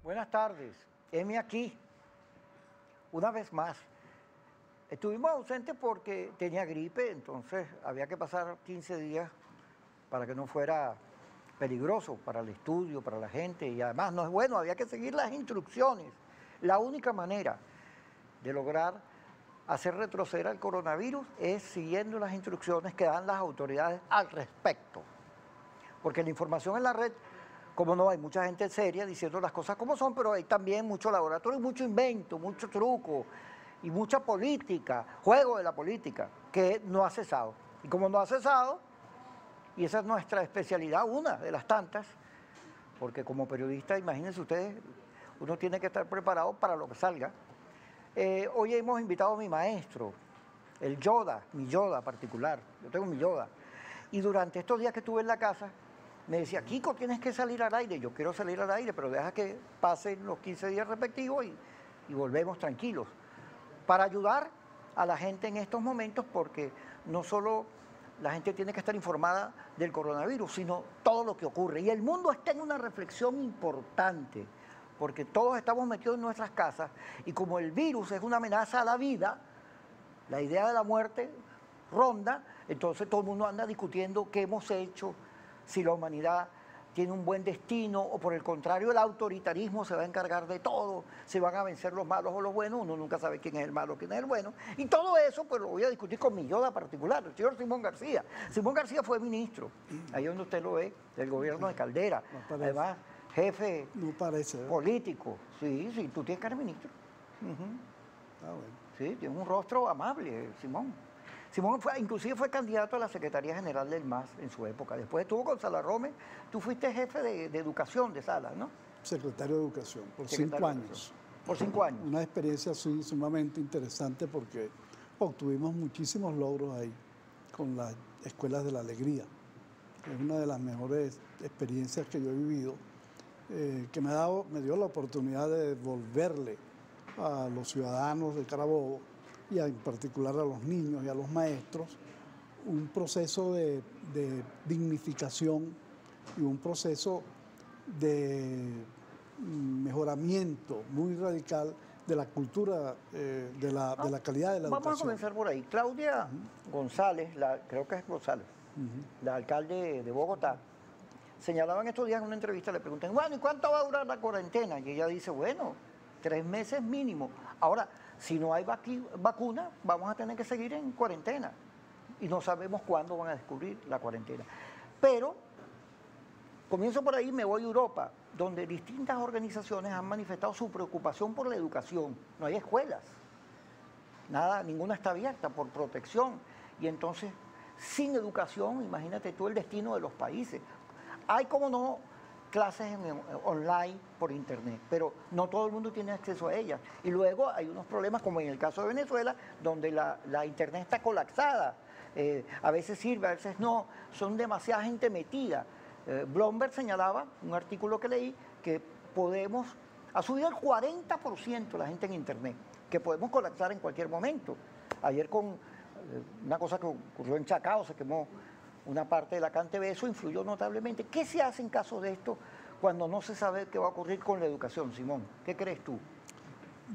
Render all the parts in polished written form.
Buenas tardes, heme aquí, una vez más. Estuvimos ausentes porque tenía gripe, entonces había que pasar 15 días para que no fuera peligroso para el estudio, para la gente, y además no es bueno, había que seguir las instrucciones. La única manera de lograr hacer retroceder al coronavirus es siguiendo las instrucciones que dan las autoridades al respecto. Porque la información en la red, como no, hay mucha gente seria diciendo las cosas como son, pero hay también mucho laboratorio, mucho invento, mucho truco y mucha política, juego de la política, que no ha cesado. Y como no ha cesado, y esa es nuestra especialidad, una de las tantas, porque como periodista, imagínense ustedes, uno tiene que estar preparado para lo que salga. Hoy hemos invitado a mi maestro, el Yoda, mi Yoda particular, yo tengo mi Yoda, y durante estos días que estuve en la casa, me decía, Kiko, tienes que salir al aire. Yo quiero salir al aire, pero deja que pasen los 15 días respectivos y volvemos tranquilos. Para ayudar a la gente en estos momentos, porque no solo la gente tiene que estar informada del coronavirus, sino todo lo que ocurre. Y el mundo está en una reflexión importante, porque todos estamos metidos en nuestras casas y como el virus es una amenaza a la vida, la idea de la muerte ronda, entonces todo el mundo anda discutiendo qué hemos hecho, si la humanidad tiene un buen destino o por el contrario el autoritarismo se va a encargar de todo, se van a vencer los malos o los buenos, uno nunca sabe quién es el malo, quién es el bueno, y todo eso pues lo voy a discutir con mi Yoda particular, el señor Simón García. Simón García fue ministro, ahí donde usted lo ve, del gobierno de Caldera, además jefe político, sí, tú tienes cara de ministro. Bueno. Sí, tiene un rostro amable, Simón. Simón inclusive fue candidato a la Secretaría General del MAS en su época. Después estuvo con Salarome. Tú fuiste jefe de educación de Salas, ¿no? Secretario de Educación, por 5 años. Por 5 años. Una experiencia sumamente interesante porque obtuvimos muchísimos logros ahí con las Escuelas de la Alegría. Es una de las mejores experiencias que yo he vivido, que me dio la oportunidad de devolverle a los ciudadanos de Carabobo y en particular a los niños y a los maestros, un proceso de dignificación y un proceso de mejoramiento muy radical de la cultura, de la calidad de la educación. Vamos a comenzar por ahí. Claudia González, creo que es González, la alcalde de Bogotá, señalaba en estos días en una entrevista, le preguntan, bueno, ¿y cuánto va a durar la cuarentena? Y ella dice, bueno, 3 meses mínimo. Ahora, si no hay vacuna, vamos a tener que seguir en cuarentena. Y no sabemos cuándo van a descubrir la cuarentena. Pero, comienzo por ahí, me voy a Europa, donde distintas organizaciones han manifestado su preocupación por la educación. No hay escuelas. Ninguna está abierta por protección. Y entonces, sin educación, imagínate tú el destino de los países. Hay, como no, clases online por internet, pero no todo el mundo tiene acceso a ellas. Y luego hay unos problemas, como en el caso de Venezuela, donde la internet está colapsada. A veces sirve, a veces no, son demasiada gente metida. Bloomberg señalaba, un artículo que leí, que ha subido el 40% la gente en internet, que podemos colapsar en cualquier momento. Ayer con una cosa que ocurrió en Chacao, se quemó una parte de la CanTV, eso influyó notablemente. ¿Qué se hace en caso de esto cuando no se sabe qué va a ocurrir con la educación, Simón? ¿Qué crees tú?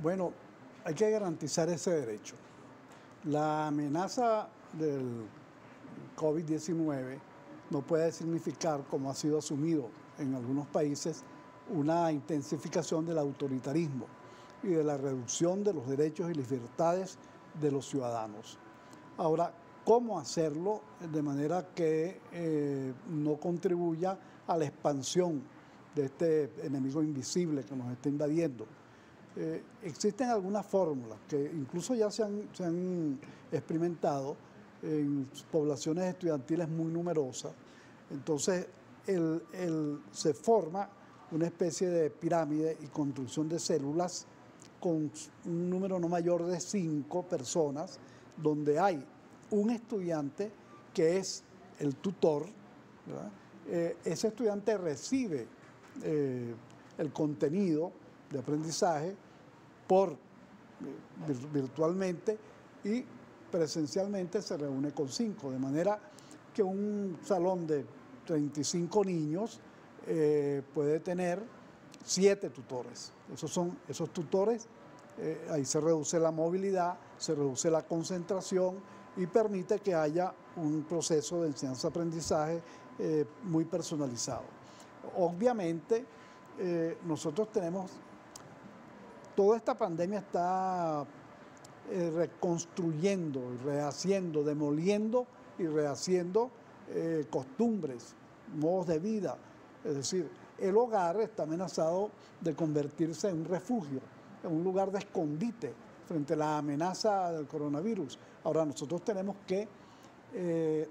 Bueno, hay que garantizar ese derecho. La amenaza del COVID-19 no puede significar, como ha sido asumido en algunos países, una intensificación del autoritarismo y de la reducción de los derechos y libertades de los ciudadanos. Ahora, ¿cómo hacerlo de manera que no contribuya a la expansión de este enemigo invisible que nos está invadiendo? Existen algunas fórmulas que incluso ya se han experimentado en poblaciones estudiantiles muy numerosas. Entonces, se forma una especie de pirámide y construcción de células con un número no mayor de 5 personas, donde hay un estudiante que es el tutor, ¿verdad? Ese estudiante recibe el contenido de aprendizaje virtualmente y presencialmente se reúne con 5, de manera que un salón de 35 niños puede tener 7 tutores. Esos tutores, ahí se reduce la movilidad, se reduce la concentración y permite que haya un proceso de enseñanza-aprendizaje muy personalizado. Obviamente, nosotros tenemos, toda esta pandemia está reconstruyendo, rehaciendo, demoliendo y rehaciendo costumbres, modos de vida. Es decir, el hogar está amenazado de convertirse en un refugio, en un lugar de escondite frente a la amenaza del coronavirus. Ahora nosotros tenemos que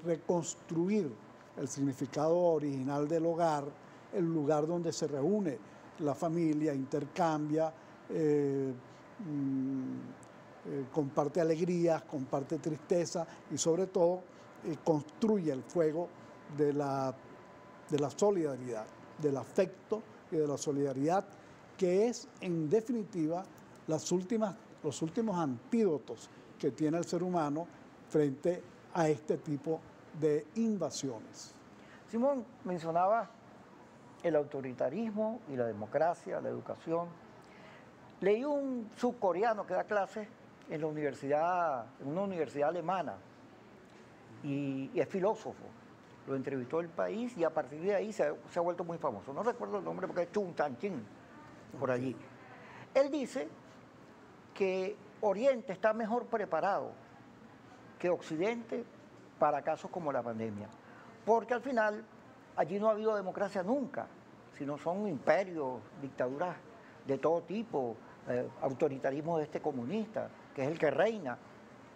reconstruir el significado original del hogar, el lugar donde se reúne la familia, intercambia, comparte alegrías, comparte tristeza y sobre todo construye el fuego de la solidaridad, del afecto y de la solidaridad, que es en definitiva los últimos antídotos que tiene el ser humano frente a este tipo de invasiones. Simón mencionaba el autoritarismo y la democracia, la educación. Leí un subcoreano que da clases en la universidad, en una universidad alemana, y es filósofo. Lo entrevistó El País y a partir de ahí se ha vuelto muy famoso. No recuerdo el nombre porque es Chung Tan-Chin, por allí. Él dice que Oriente está mejor preparado que Occidente para casos como la pandemia, porque al final allí no ha habido democracia nunca, sino son imperios, dictaduras de todo tipo, autoritarismo de este comunista, que es el que reina.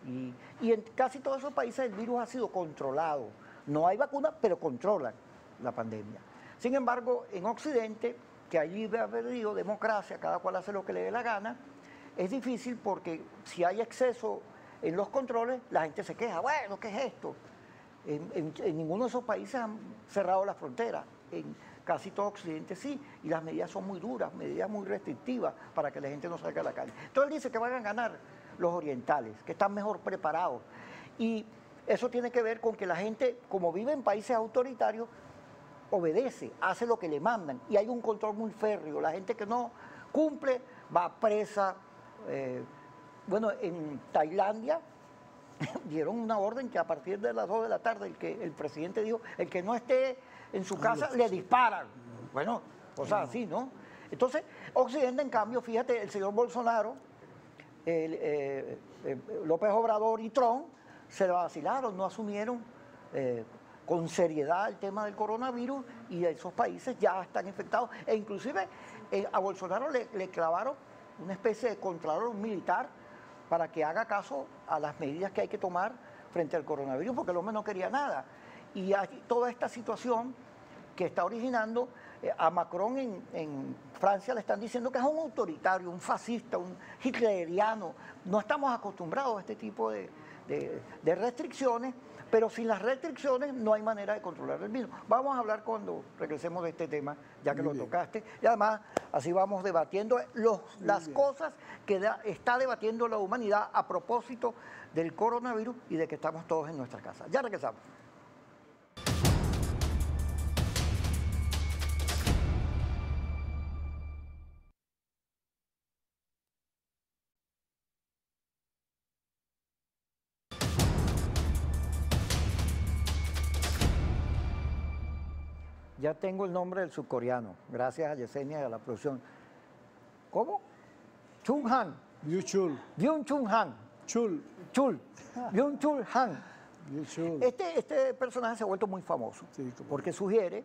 Y en casi todos esos países el virus ha sido controlado. No hay vacuna, pero controlan la pandemia. Sin embargo, en Occidente, que hay libre albedrío, democracia, cada cual hace lo que le dé la gana, es difícil porque si hay exceso en los controles, la gente se queja. Bueno, ¿qué es esto? En ninguno de esos países han cerrado las fronteras. En casi todo Occidente sí, y las medidas son muy duras, medidas muy restrictivas para que la gente no salga a la calle. Entonces él dice que van a ganar los orientales, que están mejor preparados. Y eso tiene que ver con que la gente, como vive en países autoritarios, obedece, hace lo que le mandan y hay un control muy férreo. La gente que no cumple va presa. Bueno, en Tailandia dieron una orden que a partir de las 2 de la tarde el presidente dijo, el que no esté en su casa le disparan. Bueno, cosas así, ¿no? Entonces, Occidente, en cambio, fíjate, el señor Bolsonaro, López Obrador y Trump se lo vacilaron, no asumieron con seriedad el tema del coronavirus y esos países ya están infectados. E inclusive a Bolsonaro le clavaron una especie de contralor militar para que haga caso a las medidas que hay que tomar frente al coronavirus, porque el hombre no quería nada. Y hay toda esta situación que está originando, a Macron en Francia le están diciendo que es un autoritario, un fascista, un hitleriano. No estamos acostumbrados a este tipo de restricciones, pero sin las restricciones no hay manera de controlar el virus. Vamos a hablar cuando regresemos de este tema, ya que lo tocaste, y además así vamos debatiendo las cosas que está debatiendo la humanidad a propósito del coronavirus y de que estamos todos en nuestra casa. Ya regresamos. Ya tengo el nombre del subcoreano, gracias a Yesenia y a la producción. ¿Cómo? Chung Han. Byung-Chul. Byung-Chul Han. Chul. Chul. Byung-Chul Han. Byung-Chul. Este personaje se ha vuelto muy famoso, Sí, porque sugiere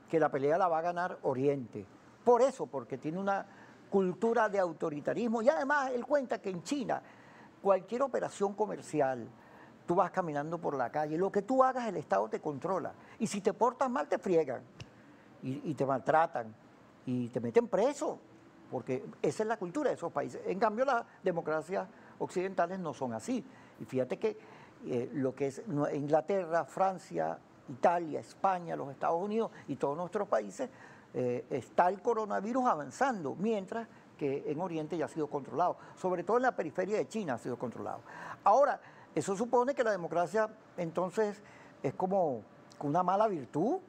que la pelea la va a ganar Oriente. Por eso, porque tiene una cultura de autoritarismo y además él cuenta que en China cualquier operación comercial, tú vas caminando por la calle, lo que tú hagas el Estado te controla y si te portas mal te friegan y te maltratan y te meten preso, porque esa es la cultura de esos países. En cambio las democracias occidentales no son así. Y fíjate que lo que es Inglaterra, Francia, Italia, España, los Estados Unidos y todos nuestros países, está el coronavirus avanzando, mientras que en Oriente ya ha sido controlado, sobre todo en la periferia de China ha sido controlado. Ahora, eso supone que la democracia entonces es como una mala virtud.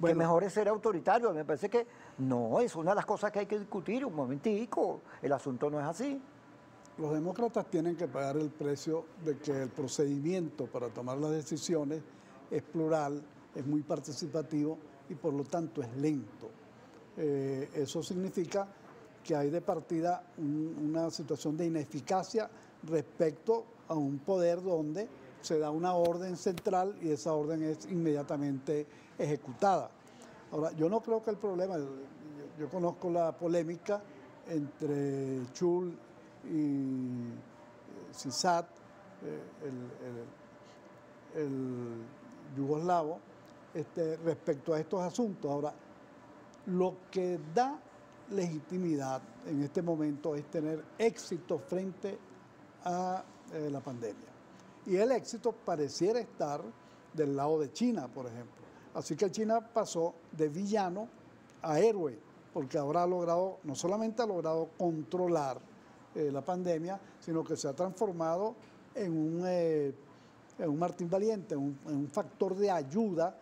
que mejor es ser autoritario. Me parece que no, es una de las cosas que hay que discutir. Un momentico, el asunto no es así. Los demócratas tienen que pagar el precio de que el procedimiento para tomar las decisiones es plural, es muy participativo y por lo tanto es lento. Eso significa que hay de partida una situación de ineficacia respecto a un poder donde se da una orden central y esa orden es inmediatamente ejecutada. Ahora, yo no creo que el problema, yo conozco la polémica entre Schulz y Sisat, el yugoslavo, respecto a estos asuntos. Ahora, lo que da legitimidad en este momento es tener éxito frente a la pandemia. Y el éxito pareciera estar del lado de China, por ejemplo. Así que China pasó de villano a héroe, porque ahora ha logrado, no solamente ha logrado controlar la pandemia, sino que se ha transformado en un Martín Valiente, en un factor de ayuda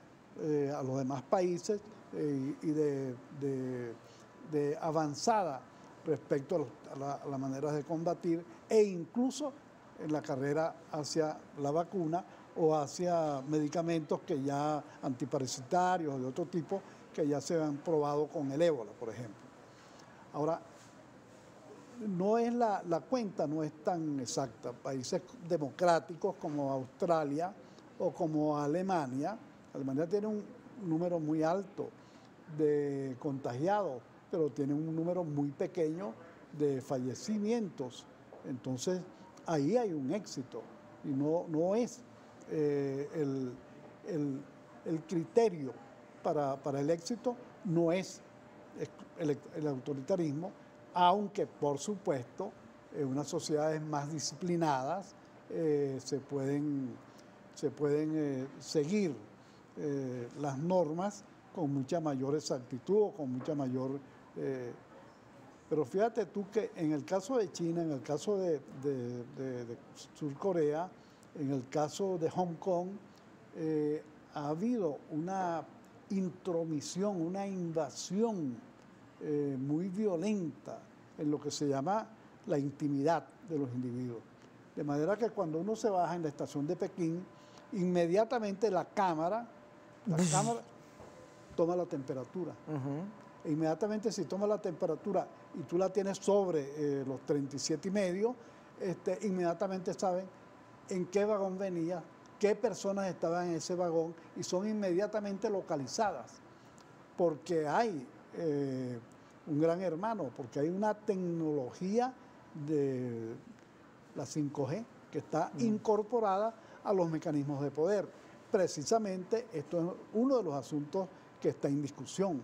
a los demás países y de avanzada respecto a las maneras de combatir e incluso en la carrera hacia la vacuna o hacia medicamentos que ya antiparasitarios o de otro tipo que ya se han probado con el ébola, por ejemplo. Ahora, no es la cuenta no es tan exacta. Países democráticos como Australia o como Alemania tiene un número muy alto de contagiados, pero tiene un número muy pequeño de fallecimientos. Entonces, ahí hay un éxito y no es el criterio para el éxito, no es el autoritarismo, aunque por supuesto en unas sociedades más disciplinadas se pueden seguir las normas con mucha mayor exactitud o con mucha mayor... pero fíjate tú que en el caso de China, en el caso de Sur Corea, en el caso de Hong Kong, ha habido una intromisión, una invasión muy violenta en lo que se llama la intimidad de los individuos. De manera que cuando uno se baja en la estación de Pekín, inmediatamente la cámara toma la temperatura. E inmediatamente si toma la temperatura y tú la tienes sobre los 37,5, inmediatamente saben en qué vagón venía, qué personas estaban en ese vagón y son inmediatamente localizadas. Porque hay un gran hermano, porque hay una tecnología de la 5G que está incorporada a los mecanismos de poder. Precisamente esto es uno de los asuntos que está en discusión.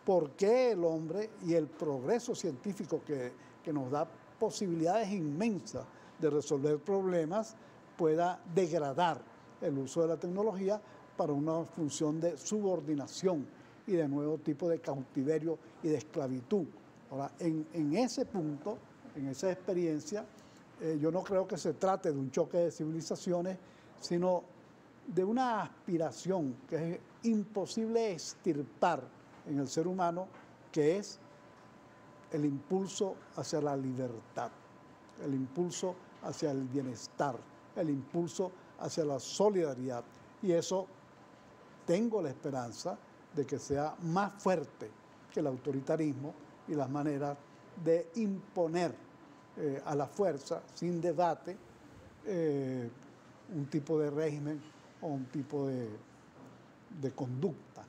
¿Por qué el hombre y el progreso científico que nos da posibilidades inmensas de resolver problemas pueda degradar el uso de la tecnología para una función de subordinación y de nuevo tipo de cautiverio y de esclavitud? Ahora, en ese punto, en esa experiencia, yo no creo que se trate de un choque de civilizaciones, sino de una aspiración que es imposible extirpar en el ser humano, que es el impulso hacia la libertad, el impulso hacia el bienestar, el impulso hacia la solidaridad. Y eso tengo la esperanza de que sea más fuerte que el autoritarismo y las maneras de imponer a la fuerza, sin debate, un tipo de régimen o un tipo de conducta,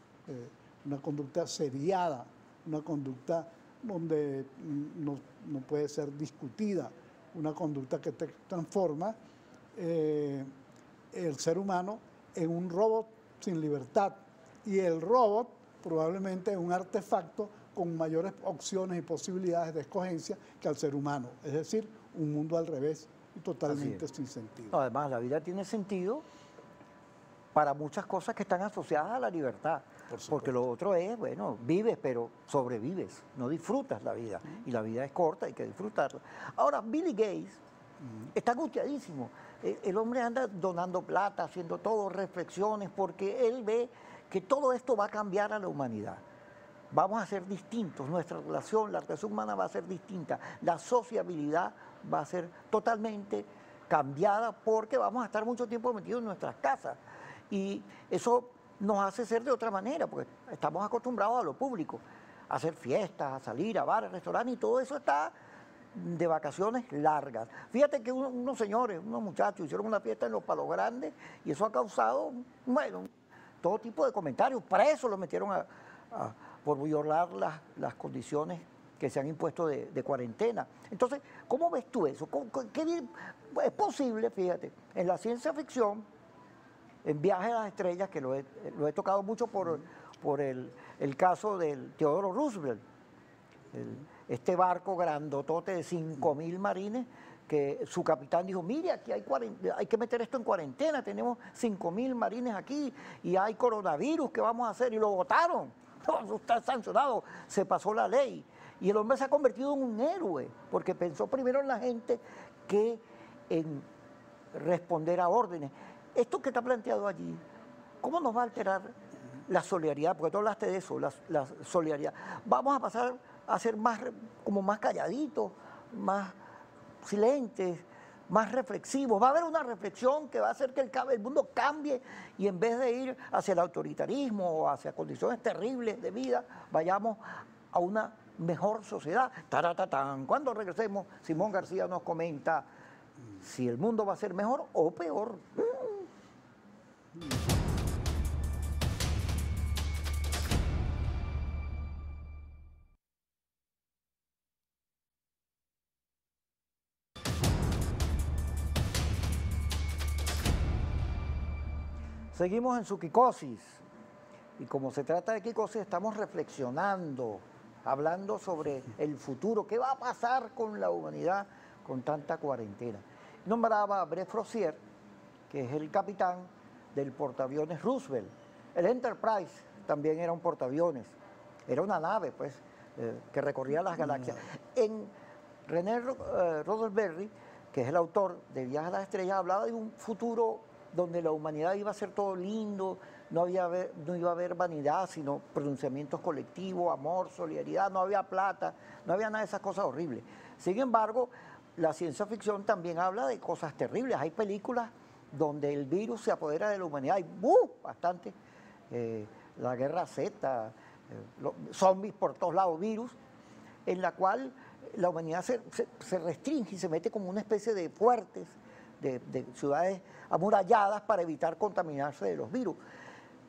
una conducta seriada, una conducta donde no puede ser discutida, una conducta que te transforma el ser humano en un robot sin libertad y el robot probablemente es un artefacto con mayores opciones y posibilidades de escogencia que al ser humano, es decir, un mundo al revés y totalmente sin sentido. No, además, la vida tiene sentido para muchas cosas que están asociadas a la libertad, porque lo otro es, bueno, vives pero sobrevives, no disfrutas la vida, y la vida es corta, hay que disfrutarla. Ahora, Billy Gates Está angustiadísimo. El hombre anda donando plata, haciendo todo, reflexiones, porque él ve que todo esto va a cambiar a la humanidad. Vamos a ser distintos, nuestra relación, la relación humana va a ser distinta, la sociabilidad va a ser totalmente cambiada porque vamos a estar mucho tiempo metidos en nuestras casas. Y eso nos hace ser de otra manera, porque estamos acostumbrados a lo público, a hacer fiestas, a salir a bares, restaurantes, y todo eso está de vacaciones largas. Fíjate que unos señores, unos muchachos hicieron una fiesta en los Palos Grandes y eso ha causado, bueno, todo tipo de comentarios. Presos lo metieron por violar las condiciones que se han impuesto de cuarentena. Entonces, ¿cómo ves tú eso? Es posible, fíjate, en la ciencia ficción, en Viaje a las Estrellas, que lo he tocado mucho por el caso del Theodore Roosevelt, este barco grandotote de 5.000 marines, que su capitán dijo, mire, aquí hay que meter esto en cuarentena, tenemos 5.000 marines aquí y hay coronavirus, ¿qué vamos a hacer? Y lo votaron, no, está sancionado, se pasó la ley. Y el hombre se ha convertido en un héroe, porque pensó primero en la gente que en responder a órdenes. Esto que está planteado allí, ¿cómo nos va a alterar la solidaridad? Porque tú hablaste de eso, la solidaridad. Vamos a pasar a ser más calladitos, más silentes, más reflexivos. Va a haber una reflexión que va a hacer que el mundo cambie y en vez de ir hacia el autoritarismo o hacia condiciones terribles de vida, vayamos a una mejor sociedad. Taratatán. Cuando regresemos, Simón García nos comenta si el mundo va a ser mejor o peor. Seguimos en su Kikosis y como se trata de Kikosis estamos reflexionando, hablando sobre el futuro, qué va a pasar con la humanidad con tanta cuarentena. Nombraba a Brett Frosier, que es el capitán del portaaviones Roosevelt. El Enterprise también era un portaaviones, era una nave pues que recorría las galaxias. En René Roddenberry, que es el autor de Viaje a las Estrellas, hablaba de un futuro donde la humanidad iba a ser todo lindo, no iba a haber vanidad, sino pronunciamientos colectivos, amor, solidaridad, no había plata, no había nada de esas cosas horribles. Sin embargo, la ciencia ficción también habla de cosas terribles. Hay películas donde el virus se apodera de la humanidad, hay bastante, la guerra Z, zombies por todos lados, virus, en la cual la humanidad se restringe y se mete como una especie de fuertes, de ciudades amuralladas para evitar contaminarse de los virus.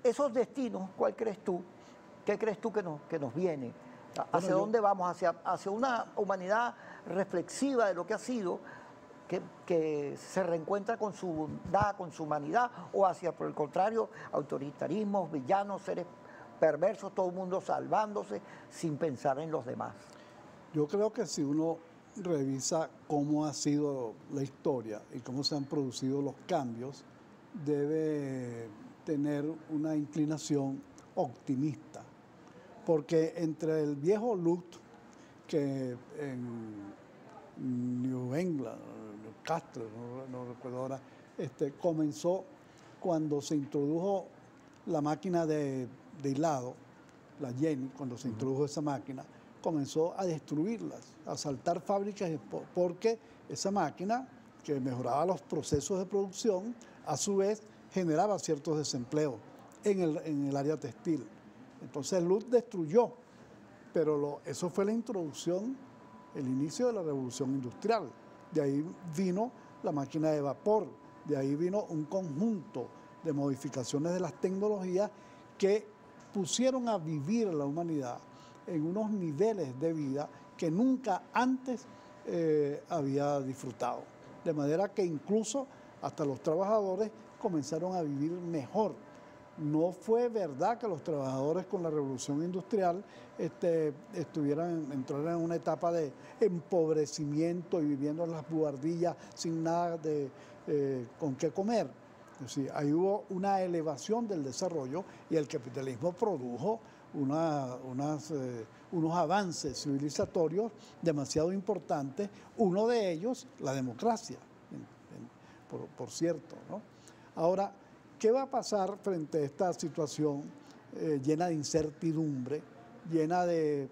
Esos destinos, ¿cuál crees tú? ¿Qué crees tú que nos viene? ¿Hacia dónde vamos? ¿Hacia una humanidad reflexiva de lo que ha sido, que se reencuentra con su bondad, con su humanidad, o hacia, por el contrario, autoritarismos, villanos, seres perversos, todo el mundo salvándose sin pensar en los demás? Yo creo que si uno revisa cómo ha sido la historia y cómo se han producido los cambios, debe tener una inclinación optimista, porque entre el viejo Luft, que en New England, Newcastle, no recuerdo ahora, comenzó cuando se introdujo la máquina de hilado, la Jenny, cuando se introdujo esa máquina, comenzó a destruirlas, a asaltar fábricas, porque esa máquina, que mejoraba los procesos de producción, a su vez generaba ciertos desempleos en el área textil. Entonces Lutz destruyó, pero eso fue la introducción, el inicio de la revolución industrial. De ahí vino la máquina de vapor, de ahí vino un conjunto de modificaciones de las tecnologías que pusieron a vivir a la humanidad en unos niveles de vida que nunca antes había disfrutado. De manera que incluso hasta los trabajadores comenzaron a vivir mejor. No fue verdad que los trabajadores con la revolución industrial entraran en una etapa de empobrecimiento y viviendo en las buhardillas sin nada con qué comer. Es decir, ahí hubo una elevación del desarrollo y el capitalismo produjo unos avances civilizatorios demasiado importantes, uno de ellos la democracia, por cierto, ¿no? Ahora, ¿qué va a pasar frente a esta situación llena de incertidumbre, llena de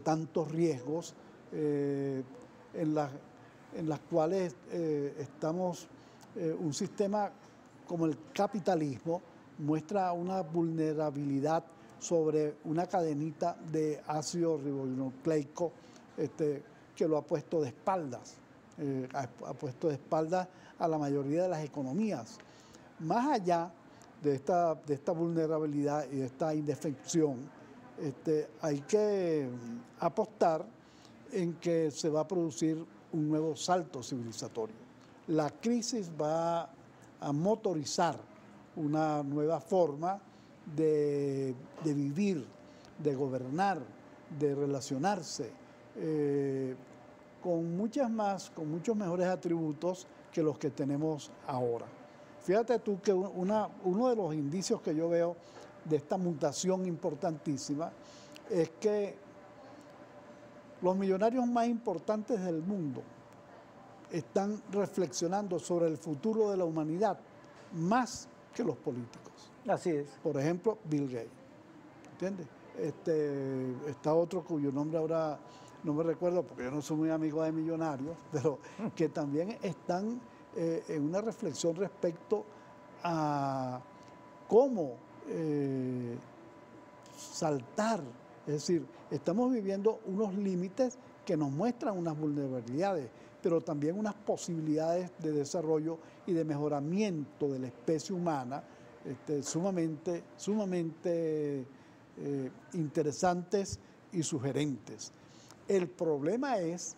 tantos riesgos, en las cuales estamos, un sistema como el capitalismo muestra una vulnerabilidad sobre una cadenita de ácido ribonucleico que lo ha puesto de espaldas, ha puesto de espaldas a la mayoría de las economías. Más allá de esta vulnerabilidad y de esta indefensión, hay que apostar en que se va a producir un nuevo salto civilizatorio. La crisis va a motorizar una nueva forma de vivir, de gobernar, de relacionarse, con muchos mejores atributos que los que tenemos ahora. Fíjate tú que uno de los indicios que yo veo de esta mutación importantísima es que los millonarios más importantes del mundo están reflexionando sobre el futuro de la humanidad más que los políticos. Así es. Por ejemplo, Bill Gates, ¿entiendes? Está otro cuyo nombre ahora no me recuerdo porque yo no soy muy amigo de millonarios, pero que también están en una reflexión respecto a cómo saltar. Es decir, estamos viviendo unos límites que nos muestran unas vulnerabilidades, pero también unas posibilidades de desarrollo y de mejoramiento de la especie humana sumamente interesantes y sugerentes. El problema es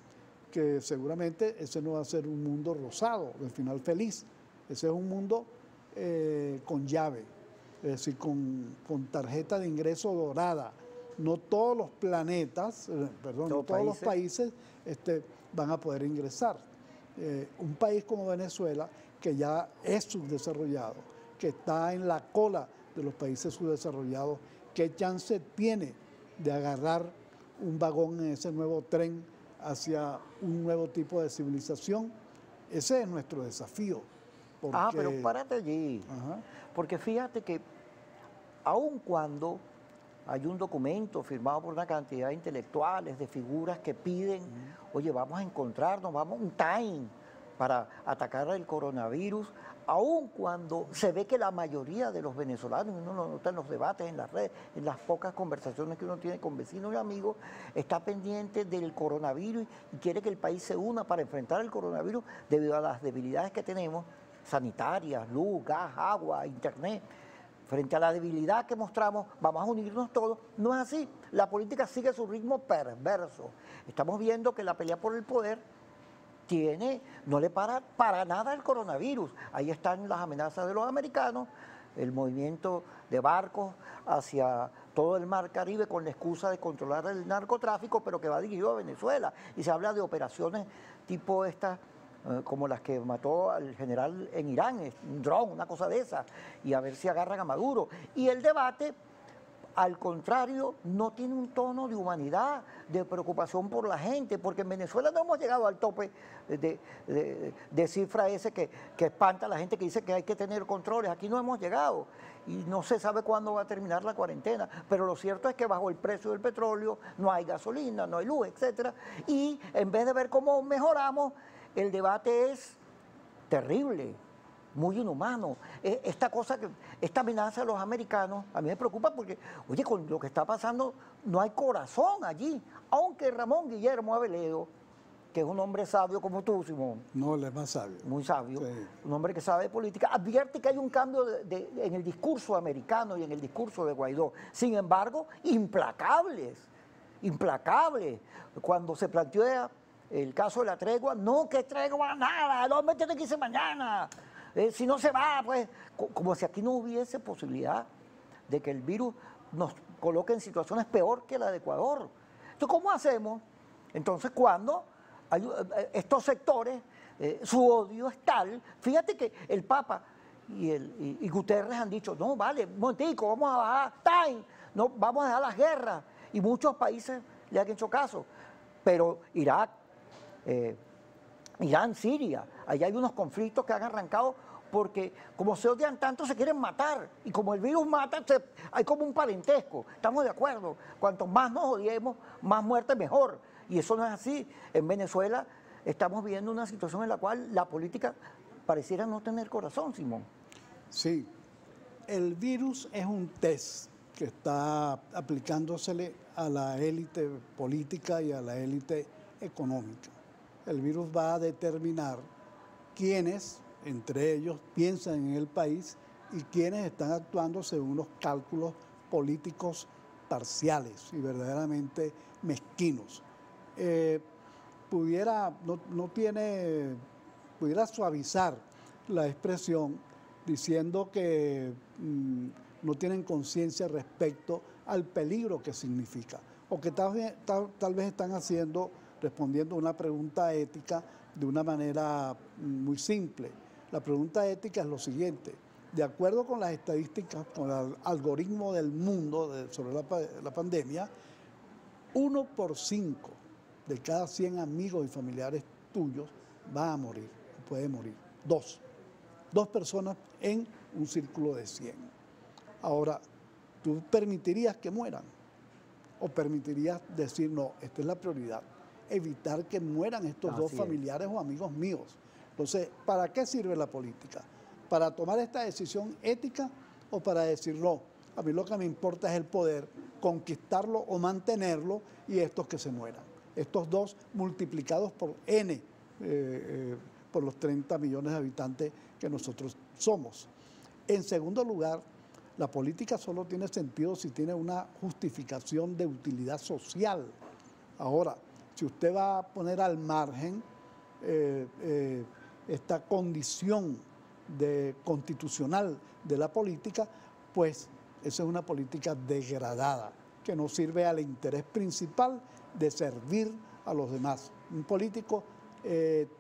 que seguramente ese no va a ser un mundo rosado, el final feliz. Ese es un mundo con llave, es decir, con tarjeta de ingreso dorada. No todos los planetas, no todos los países van a poder ingresar. Un país como Venezuela, que ya es subdesarrollado, que está en la cola de los países subdesarrollados, ¿qué chance tiene de agarrar un vagón en ese nuevo tren hacia un nuevo tipo de civilización? Ese es nuestro desafío. Porque... pero párate allí. Ajá. Porque fíjate que aun cuando hay un documento firmado por una cantidad de intelectuales, de figuras que piden, oye, vamos a encontrarnos, vamos un time para atacar el coronavirus, aun cuando se ve que la mayoría de los venezolanos, uno lo nota en los debates, en las redes, en las pocas conversaciones que uno tiene con vecinos y amigos, está pendiente del coronavirus y quiere que el país se una para enfrentar el coronavirus debido a las debilidades que tenemos, sanitarias, luz, gas, agua, internet. Frente a la debilidad que mostramos, vamos a unirnos todos. No es así. La política sigue su ritmo perverso. Estamos viendo que la pelea por el poder no le para nada el coronavirus. Ahí están las amenazas de los americanos, el movimiento de barcos hacia todo el mar Caribe con la excusa de controlar el narcotráfico, pero que va dirigido a Venezuela. Y se habla de operaciones tipo estas, como las que mató al general en Irán, un dron, una cosa de esa, y a ver si agarran a Maduro. Y el debate, al contrario, no tiene un tono de humanidad, de preocupación por la gente, porque en Venezuela no hemos llegado al tope de cifra ese que espanta a la gente que dice que hay que tener controles. Aquí no hemos llegado y no se sabe cuándo va a terminar la cuarentena, pero lo cierto es que bajo el precio del petróleo no hay gasolina, no hay luz, etcétera, y en vez de ver cómo mejoramos, el debate es terrible, muy inhumano. Esta amenaza de los americanos a mí me preocupa porque, oye, con lo que está pasando no hay corazón allí, aunque Ramón Guillermo Aveledo, que es un hombre sabio como tú, Simón. No, él es más sabio. Muy sabio, sí. Un hombre que sabe de política, advierte que hay un cambio en el discurso americano y en el discurso de Guaidó. Sin embargo, implacables. Cuando se plantea el caso de la tregua, no, que tregua nada, el hombre tiene que irse mañana. Si no se va, pues, como si aquí no hubiese posibilidad de que el virus nos coloque en situaciones peor que la de Ecuador. Entonces, ¿cómo hacemos? Entonces, cuando hay estos sectores, su odio es tal, fíjate que el Papa, y Guterres han dicho, no, vale, un momentico, vamos a bajar, time, no, vamos a dejar las guerras. Y muchos países le han hecho caso. Pero Irak, Irán, Siria, allá hay unos conflictos que han arrancado porque como se odian tanto se quieren matar. Y como el virus mata, hay como un parentesco. Estamos de acuerdo. Cuanto más nos odiemos, más muerte mejor. Y eso no es así. En Venezuela estamos viendo una situación en la cual la política pareciera no tener corazón, Simón. Sí, el virus es un test que está aplicándosele a la élite política y a la élite económica. El virus va a determinar quiénes, entre ellos, piensan en el país y quiénes están actuando según unos cálculos políticos parciales y verdaderamente mezquinos. Pudiera suavizar la expresión diciendo que no tienen conciencia respecto al peligro que significa, o que tal vez están respondiendo a una pregunta ética de una manera muy simple. La pregunta ética es lo siguiente: de acuerdo con las estadísticas, con el algoritmo del mundo sobre la pandemia, 1 por 5 de cada 100 amigos y familiares tuyos va a morir, puede morir. 2 personas en un círculo de 100. Ahora, ¿tú permitirías que mueran? ¿O permitirías decir, no, esta es la prioridad, evitar que mueran estos dos familiares o amigos míos? Entonces, ¿para qué sirve la política? ¿Para tomar esta decisión ética o para decir, no, a mí lo que me importa es el poder, conquistarlo o mantenerlo y estos que se mueran? Estos dos multiplicados por N, por los 30 millones de habitantes que nosotros somos. En segundo lugar, la política solo tiene sentido si tiene una justificación de utilidad social. Ahora, si usted va a poner al margen esta condición constitucional de la política, pues esa es una política degradada, que no sirve al interés principal de servir a los demás. Un político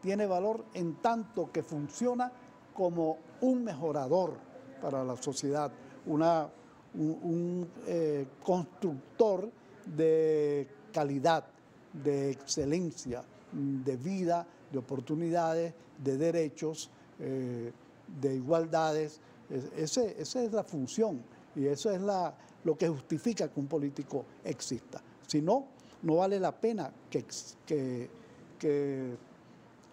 tiene valor en tanto que funciona como un mejorador para la sociedad, un constructor de calidad, de excelencia, de vida, de oportunidades, de derechos, de igualdades. Esa es la función y eso es lo que justifica que un político exista. Si no, no vale la pena que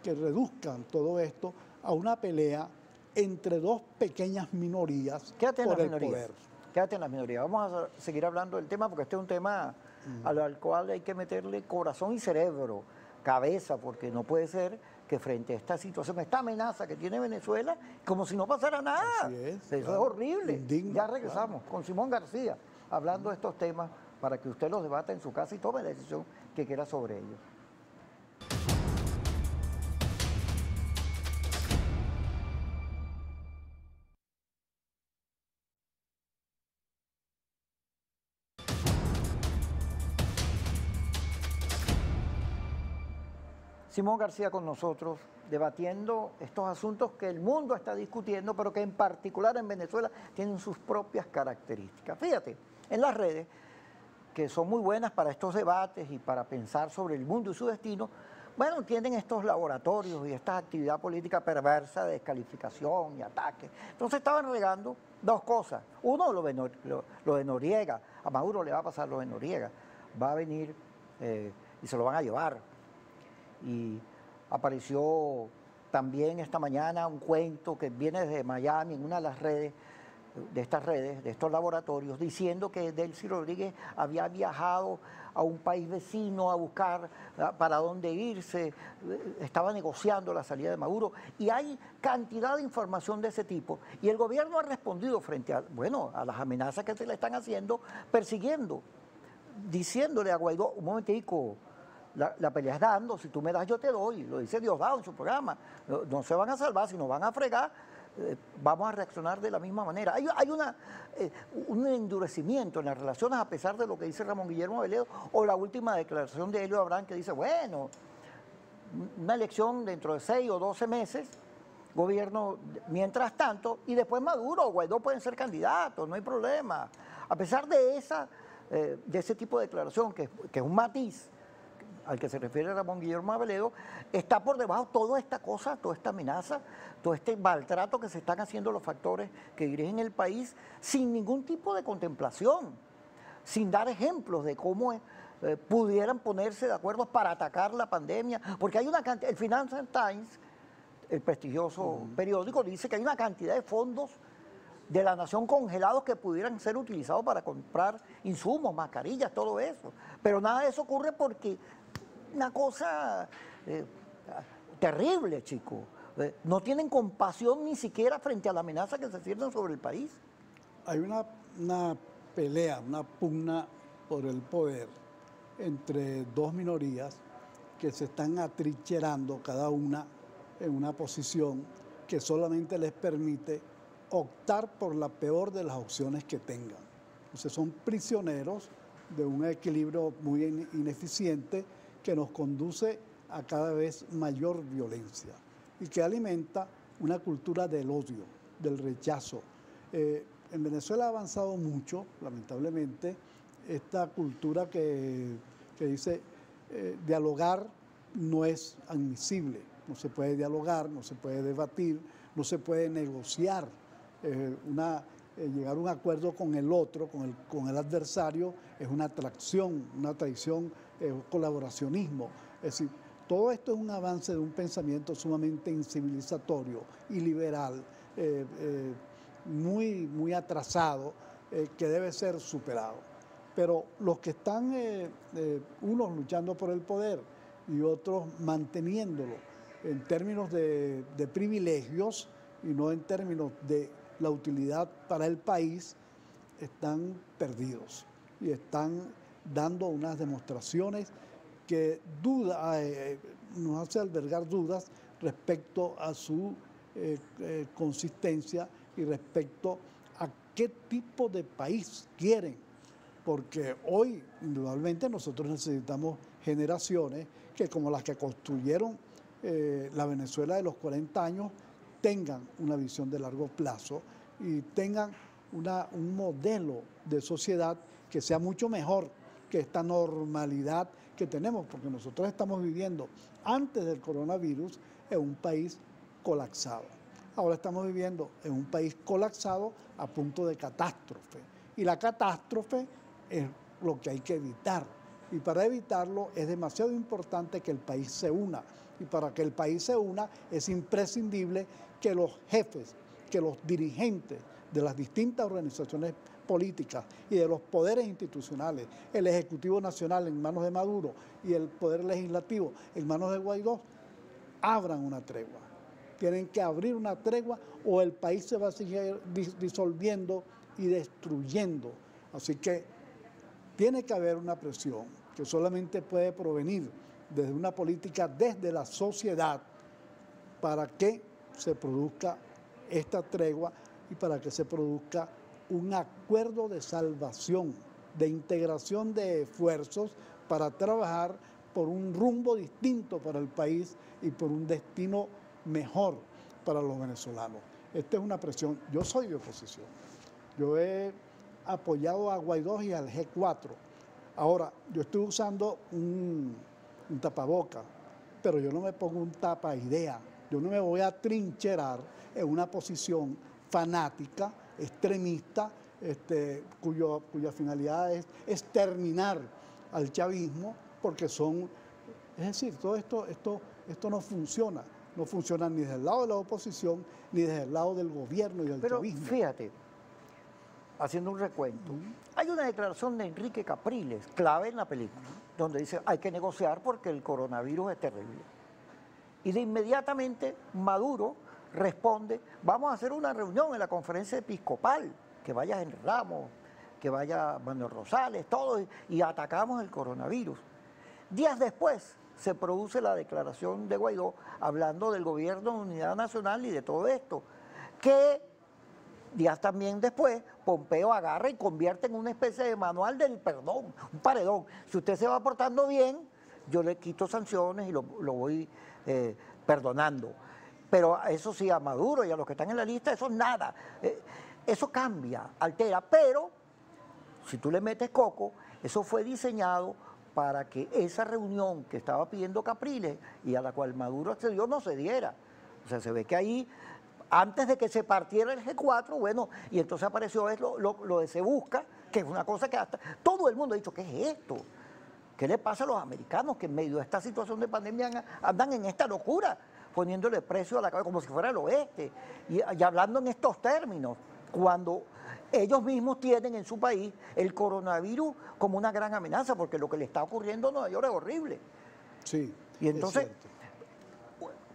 reduzcan todo esto a una pelea entre dos pequeñas minorías por el poder. Quédate en las minorías. Vamos a seguir hablando del tema porque este es un tema al cual hay que meterle corazón y cerebro, cabeza, porque no puede ser que frente a esta situación, esta amenaza que tiene Venezuela, como si no pasara nada. Así es, Eso claro, es horrible. indigno, Ya regresamos con Simón García hablando de estos temas para que usted los debata en su casa y tome la decisión que quiera sobre ellos. Simón García con nosotros, debatiendo estos asuntos que el mundo está discutiendo, pero que en particular en Venezuela tienen sus propias características. Fíjate, en las redes, que son muy buenas para estos debates y para pensar sobre el mundo y su destino, bueno, tienen estos laboratorios y esta actividad política perversa de descalificación y ataque. Entonces estaban regando dos cosas. Uno, lo de Noriega. A Maduro le va a pasar lo de Noriega. Va a venir y se lo van a llevar. Y apareció también esta mañana un cuento que viene desde Miami en una de las redes, de estos laboratorios, diciendo que Delcy Rodríguez había viajado a un país vecino a buscar para dónde irse, estaba negociando la salida de Maduro, y hay cantidad de información de ese tipo, y el gobierno ha respondido frente a las amenazas que se le están haciendo, persiguiendo, diciéndole a Guaidó, un momentico, la pelea es dando, si tú me das yo te doy, lo dice Diosdado en su programa, no se van a salvar, si nos van a fregar, vamos a reaccionar de la misma manera. Hay un endurecimiento en las relaciones a pesar de lo que dice Ramón Guillermo Veledo o la última declaración de Helio Abraham que dice, bueno, una elección dentro de 6 o 12 meses gobierno mientras tanto, y después Maduro o Guaidó pueden ser candidatos, no hay problema. A pesar de ese tipo de declaración, que es un matiz al que se refiere Ramón Guillermo Aveledo, está por debajo toda esta cosa, toda esta amenaza, todo este maltrato que se están haciendo los factores que dirigen el país sin ningún tipo de contemplación, sin dar ejemplos de cómo pudieran ponerse de acuerdo para atacar la pandemia, porque hay una cantidad, el Financial Times, el prestigioso periódico, dice que hay una cantidad de fondos de la nación congelados que pudieran ser utilizados para comprar insumos, mascarillas, todo eso. Pero nada de eso ocurre porque una cosa terrible, chicos. No tienen compasión ni siquiera frente a la amenaza que se cierne sobre el país. Hay una pelea, una pugna por el poder entre dos minorías que se están atrincherando cada una en una posición que solamente les permite optar por la peor de las opciones que tengan. Entonces son prisioneros de un equilibrio muy ineficiente que nos conduce a cada vez mayor violencia y que alimenta una cultura del odio, del rechazo. En Venezuela ha avanzado mucho, lamentablemente, esta cultura que dice dialogar no es admisible, no se puede dialogar, no se puede debatir, no se puede negociar, llegar a un acuerdo con el otro, con el adversario, es una traición, colaboracionismo. Es decir, todo esto es un avance de un pensamiento sumamente incivilizatorio y liberal, muy atrasado, que debe ser superado. Pero los que están, unos luchando por el poder y otros manteniéndolo en términos de privilegios y no en términos de la utilidad para el país, están perdidos y están dando unas demostraciones que nos hace albergar dudas respecto a su consistencia y respecto a qué tipo de país quieren. Porque hoy, indudablemente, nosotros necesitamos generaciones que, como las que construyeron la Venezuela de los 40 años, tengan una visión de largo plazo y tengan un modelo de sociedad que sea mucho mejor que esta normalidad que tenemos, porque nosotros estamos viviendo antes del coronavirus en un país colapsado. Ahora estamos viviendo en un país colapsado a punto de catástrofe. Y la catástrofe es lo que hay que evitar. Y para evitarlo es demasiado importante que el país se una. Y para que el país se una es imprescindible que los jefes, que los dirigentes de las distintas organizaciones políticas y de los poderes institucionales, el Ejecutivo Nacional en manos de Maduro y el Poder Legislativo en manos de Guaidó, abran una tregua. Tienen que abrir una tregua o el país se va a seguir disolviendo y destruyendo. Así que tiene que haber una presión que solamente puede provenir desde una política, desde la sociedad, para que se produzca esta tregua y para que se produzca un acuerdo de salvación, de integración de esfuerzos para trabajar por un rumbo distinto para el país y por un destino mejor para los venezolanos. Esta es una presión. Yo soy de oposición. Yo he apoyado a Guaidó y al G4. Ahora, yo estoy usando un tapaboca, pero yo no me pongo un tapa-idea. Yo no me voy a trincherar en una posición fanática, extremista, cuya finalidad es exterminar al chavismo, porque son... Es decir, todo esto no funciona. No funciona ni desde el lado de la oposición, ni desde el lado del gobierno y del chavismo. Pero fíjate, haciendo un recuento, hay una declaración de Enrique Capriles, clave en la película, donde dice hay que negociar porque el coronavirus es terrible. Y de inmediatamente Maduro responde, vamos a hacer una reunión en la conferencia episcopal, que vaya Henry Ramos, que vaya Manuel Rosales, todos, y atacamos el coronavirus. Días después se produce la declaración de Guaidó hablando del gobierno de unidad nacional y de todo esto, que días también después Pompeo agarra y convierte en una especie de manual del perdón, un paredón. Si usted se va portando bien, yo le quito sanciones y lo voy perdonando. pero eso sí, a Maduro y a los que están en la lista, eso nada. Eso cambia, altera, pero si tú le metes coco, eso fue diseñado para que esa reunión que estaba pidiendo Capriles y a la cual Maduro accedió no se diera. O sea, se ve que ahí, antes de que se partiera el G4, bueno, y entonces apareció lo de Se Busca, que es una cosa que hasta todo el mundo ha dicho, ¿qué es esto? ¿Qué le pasa a los americanos que en medio de esta situación de pandemia andan en esta locura, poniéndole precio a la cabeza como si fuera el oeste y hablando en estos términos, cuando ellos mismos tienen en su país el coronavirus como una gran amenaza, porque lo que le está ocurriendo en Nueva York es horrible. Sí, y entonces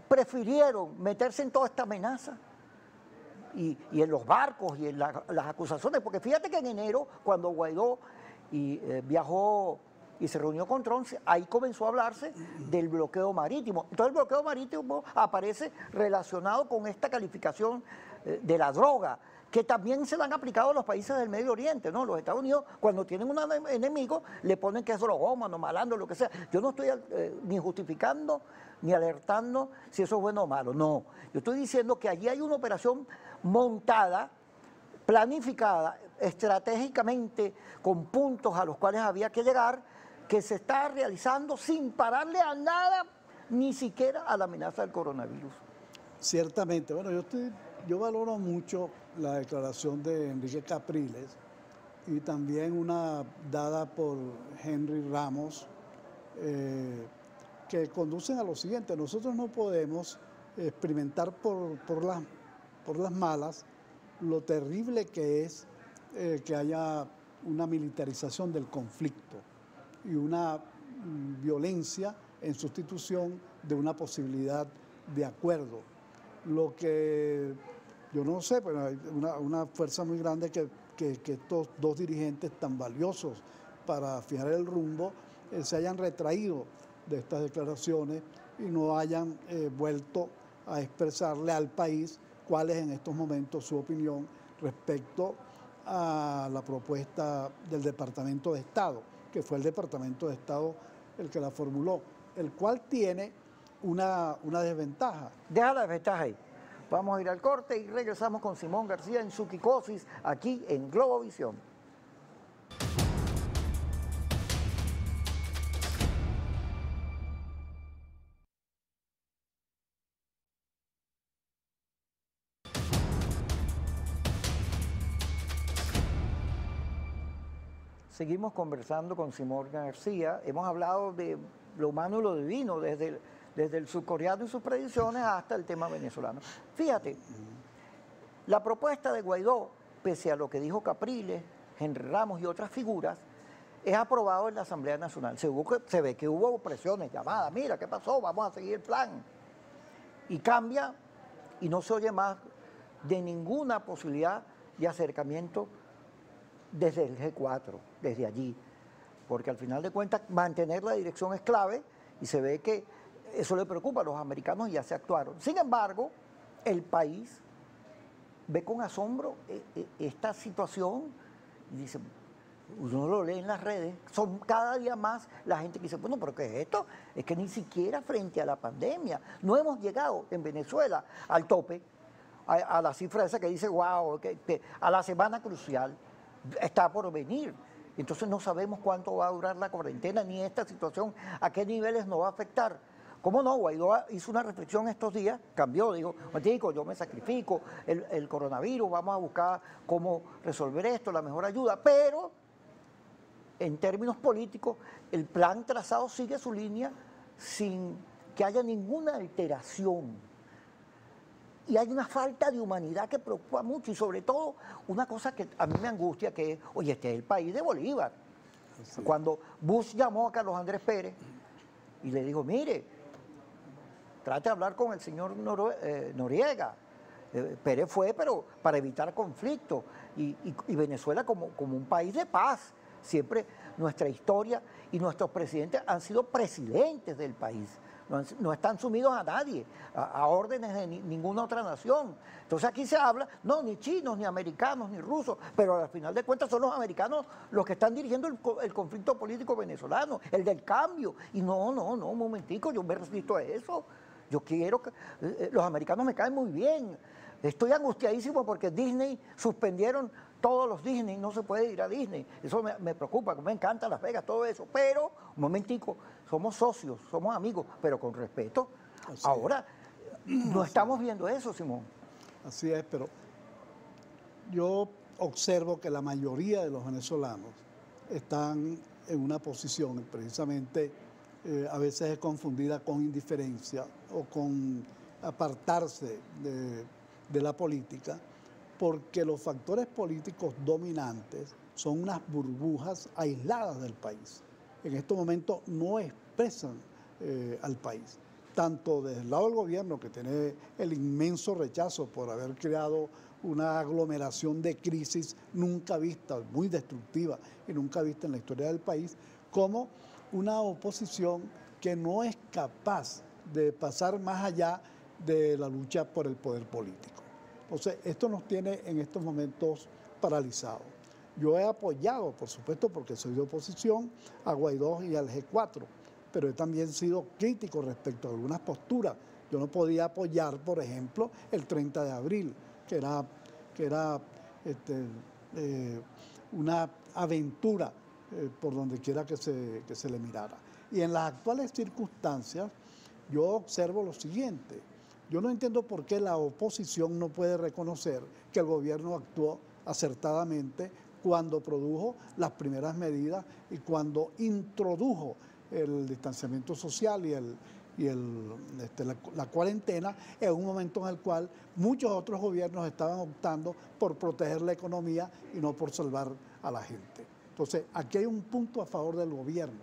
prefirieron meterse en toda esta amenaza y en los barcos y en las acusaciones, porque fíjate que en enero, cuando Guaidó viajó y se reunió con Trump, ahí comenzó a hablarse del bloqueo marítimo. Entonces el bloqueo marítimo aparece relacionado con esta calificación de la droga, que también se la han aplicado a los países del Medio Oriente, ¿no? Los Estados Unidos, cuando tienen un enemigo, le ponen que es drogómano, malandro, lo que sea. Yo no estoy ni justificando ni alertando si eso es bueno o malo, no. Yo estoy diciendo que allí hay una operación montada, planificada, estratégicamente, con puntos a los cuales había que llegar, que se está realizando sin pararle a nada, ni siquiera a la amenaza del coronavirus. Ciertamente. Bueno, yo valoro mucho la declaración de Enrique Capriles y también una dada por Henry Ramos, que conducen a lo siguiente: nosotros no podemos experimentar por las malas lo terrible que es que haya una militarización del conflicto y una violencia en sustitución de una posibilidad de acuerdo. Lo que yo no sé, pero hay una fuerza muy grande que estos dos dirigentes tan valiosos para fijar el rumbo se hayan retraído de estas declaraciones y no hayan vuelto a expresarle al país cuál es en estos momentos su opinión respecto a la propuesta del Departamento de Estado, que fue el Departamento de Estado el que la formuló, el cual tiene una desventaja. Deja la desventaja ahí. Vamos a ir al corte y regresamos con Simón García en Suquicosis, aquí en Globovisión. Seguimos conversando con Simón García. Hemos hablado de lo humano y lo divino, desde el surcoreano y sus predicciones hasta el tema venezolano. Fíjate, la propuesta de Guaidó, pese a lo que dijo Capriles, Henry Ramos y otras figuras, es aprobado en la Asamblea Nacional. Se ve que hubo presiones, llamadas, mira, ¿qué pasó? Vamos a seguir el plan. Y cambia y no se oye más de ninguna posibilidad de acercamiento desde el G4, desde allí. Porque al final de cuentas mantener la dirección es clave y se ve que eso le preocupa a los americanos y ya se actuaron. Sin embargo, el país ve con asombro esta situación y dice, uno lo lee en las redes, son cada día más la gente que dice, bueno, pero ¿qué es esto? Es que ni siquiera frente a la pandemia no hemos llegado en Venezuela al tope, a la cifra esa que dice, wow, que a la semana crucial está por venir. Entonces no sabemos cuánto va a durar la cuarentena ni esta situación, a qué niveles nos va a afectar. ¿Cómo no? Guaidó hizo una reflexión estos días, cambió, dijo, Matico, yo me sacrifico, el coronavirus, vamos a buscar cómo resolver esto, la mejor ayuda, pero en términos políticos el plan trazado sigue su línea sin que haya ninguna alteración. Y hay una falta de humanidad que preocupa mucho y sobre todo una cosa que a mí me angustia, que es, oye, este es el país de Bolívar. Sí. Cuando Bush llamó a Carlos Andrés Pérez y le dijo, mire, trate de hablar con el señor Noriega. Pérez fue, pero para evitar conflictos y Venezuela como un país de paz. Siempre nuestra historia y nuestros presidentes han sido presidentes del país. No están sumidos a nadie, a órdenes de ninguna otra nación. Entonces aquí se habla, no, ni chinos, ni americanos, ni rusos, pero al final de cuentas son los americanos los que están dirigiendo el conflicto político venezolano, el del cambio. Y no, un momentico, yo me resisto a eso. Yo quiero que los americanos me caen muy bien. Estoy angustiadísimo porque Disney suspendieron todos los Disney, no se puede ir a Disney. Eso me preocupa, me encanta Las Vegas, todo eso. Pero, un momentico, somos socios, somos amigos, pero con respeto. Ahora, no estamos viendo eso, Simón. Así es, pero yo observo que la mayoría de los venezolanos están en una posición, precisamente a veces es confundida con indiferencia o con apartarse de la política, porque los factores políticos dominantes son unas burbujas aisladas del país. En estos momentos no expresan al país, tanto desde el lado del gobierno, que tiene el inmenso rechazo por haber creado una aglomeración de crisis nunca vista, muy destructiva y nunca vista en la historia del país, como una oposición que no es capaz de pasar más allá de la lucha por el poder político. Entonces, esto nos tiene en estos momentos paralizados. Yo he apoyado, por supuesto, porque soy de oposición, a Guaidó y al G4, pero he también sido crítico respecto a algunas posturas. Yo no podía apoyar, por ejemplo, el 30 de abril, que era una aventura por donde quiera que se le mirara. Y en las actuales circunstancias, yo observo lo siguiente. Yo no entiendo por qué la oposición no puede reconocer que el gobierno actuó acertadamente cuando produjo las primeras medidas y cuando introdujo el distanciamiento social y la cuarentena en un momento en el cual muchos otros gobiernos estaban optando por proteger la economía y no por salvar a la gente. Entonces, aquí hay un punto a favor del gobierno.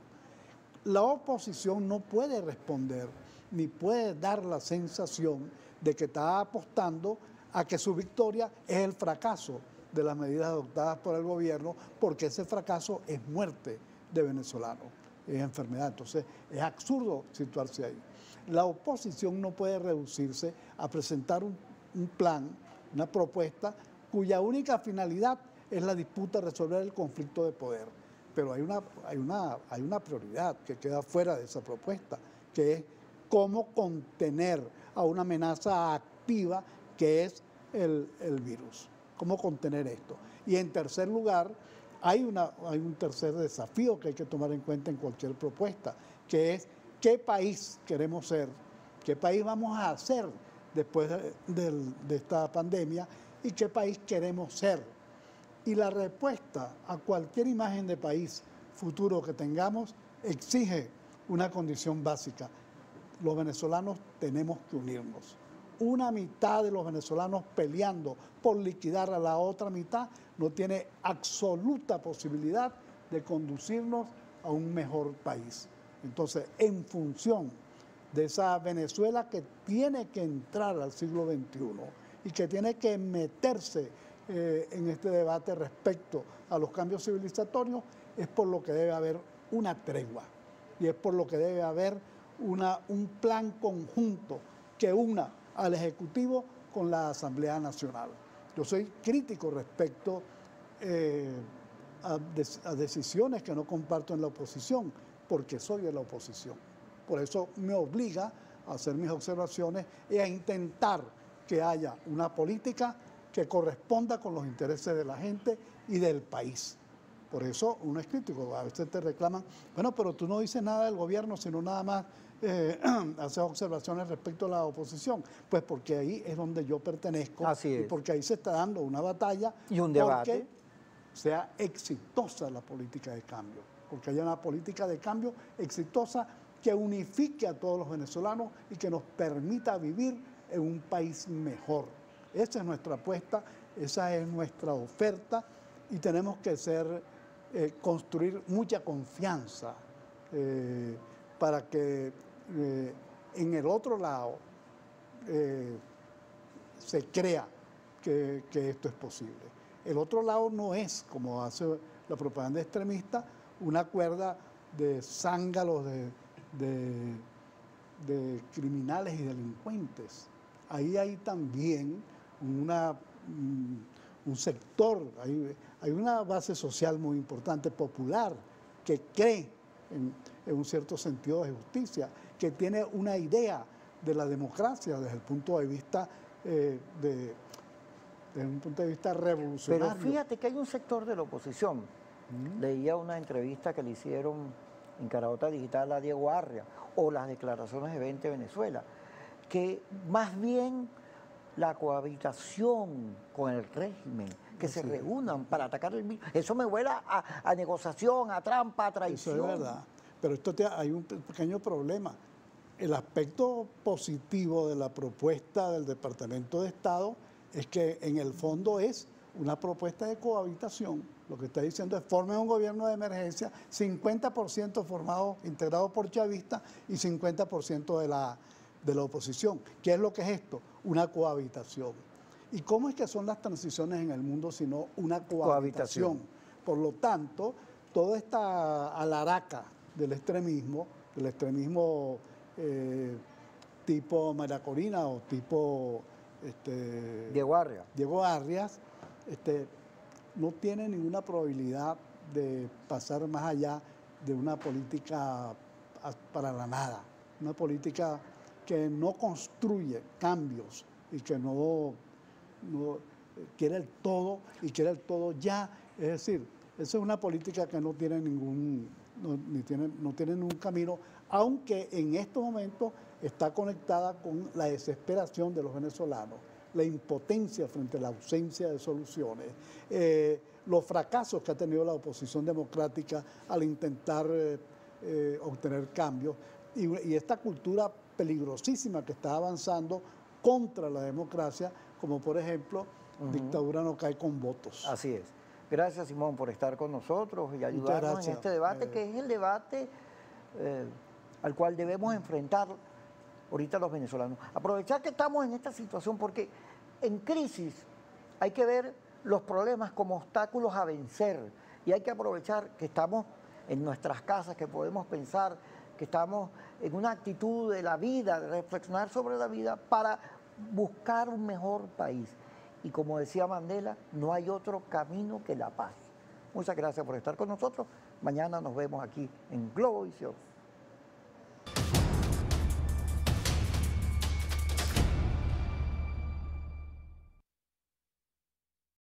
La oposición no puede responder ni puede dar la sensación de que está apostando a que su victoria es el fracaso de las medidas adoptadas por el gobierno, porque ese fracaso es muerte de venezolanos, es enfermedad. Entonces, es absurdo situarse ahí. La oposición no puede reducirse a presentar un plan, una propuesta, cuya única finalidad es la disputa, resolver el conflicto de poder. Pero hay una prioridad que queda fuera de esa propuesta, que es cómo contener a una amenaza activa que es el virus. Cómo contener esto. Y en tercer lugar, hay un tercer desafío que hay que tomar en cuenta en cualquier propuesta, que es qué país queremos ser, qué país vamos a ser después de esta pandemia y qué país queremos ser. Y la respuesta a cualquier imagen de país futuro que tengamos exige una condición básica. Los venezolanos tenemos que unirnos. Una mitad de los venezolanos peleando por liquidar a la otra mitad no tiene absoluta posibilidad de conducirnos a un mejor país. Entonces, en función de esa Venezuela que tiene que entrar al siglo XXI y que tiene que meterse en este debate respecto a los cambios civilizatorios, es por lo que debe haber una tregua y es por lo que debe haber un plan conjunto que una al Ejecutivo con la Asamblea Nacional. Yo soy crítico respecto a decisiones que no comparto en la oposición, porque soy de la oposición. Por eso me obliga a hacer mis observaciones y a intentar que haya una política que corresponda con los intereses de la gente y del país. Por eso uno es crítico. A veces te reclaman, bueno, pero tú no dices nada del gobierno, sino nada más hacer observaciones respecto a la oposición. Pues porque ahí es donde yo pertenezco. Así es. Y porque ahí se está dando una batalla y un debate, porque sea exitosa la política de cambio, porque haya una política de cambio exitosa que unifique a todos los venezolanos y que nos permita vivir en un país mejor. Esa es nuestra apuesta, esa es nuestra oferta y tenemos que construir mucha confianza para que en el otro lado se crea que esto es posible. El otro lado no es, como hace la propaganda extremista, una cuerda de zángalos de criminales y delincuentes. Ahí hay también un sector, hay una base social muy importante, popular, que cree en un cierto sentido de justicia, que tiene una idea de la democracia desde el punto de vista desde un punto de vista revolucionario. Pero fíjate que hay un sector de la oposición. Leía una entrevista que le hicieron en Carahota Digital a Diego Arria, o las declaraciones de 20 Venezuela, que más bien la cohabitación con el régimen, que se reúnan para atacar el mismo, eso me vuela a negociación, a trampa, a traición. Eso es verdad, pero hay un pequeño problema. El aspecto positivo de la propuesta del Departamento de Estado es que en el fondo es una propuesta de cohabitación. Lo que está diciendo es formen un gobierno de emergencia, 50% formado, integrado por chavistas y 50% de la oposición. ¿Qué es lo que es esto? Una cohabitación. ¿Y cómo es que son las transiciones en el mundo sino una cohabitación? Por lo tanto, toda esta alaraca del extremismo tipo María Corina o tipo Diego Arias, no tiene ninguna probabilidad de pasar más allá de una política para la nada, una política que no construye cambios y que no quiere el todo y quiere el todo ya. Es decir, esa es una política que no tiene no tiene ningún camino, aunque en estos momentos está conectada con la desesperación de los venezolanos, la impotencia frente a la ausencia de soluciones, los fracasos que ha tenido la oposición democrática al intentar obtener cambios y esta cultura peligrosísima que está avanzando contra la democracia, como por ejemplo, dictadura no cae con votos. Así es. Gracias, Simón, por estar con nosotros y ayudarnos en este debate, que es el debate al cual debemos enfrentar ahorita los venezolanos. Aprovechar que estamos en esta situación, porque en crisis hay que ver los problemas como obstáculos a vencer y hay que aprovechar que estamos en nuestras casas, que podemos pensar, que estamos en una actitud de la vida, de reflexionar sobre la vida para buscar un mejor país. Y como decía Mandela, no hay otro camino que la paz. Muchas gracias por estar con nosotros. Mañana nos vemos aquí en Globovisión.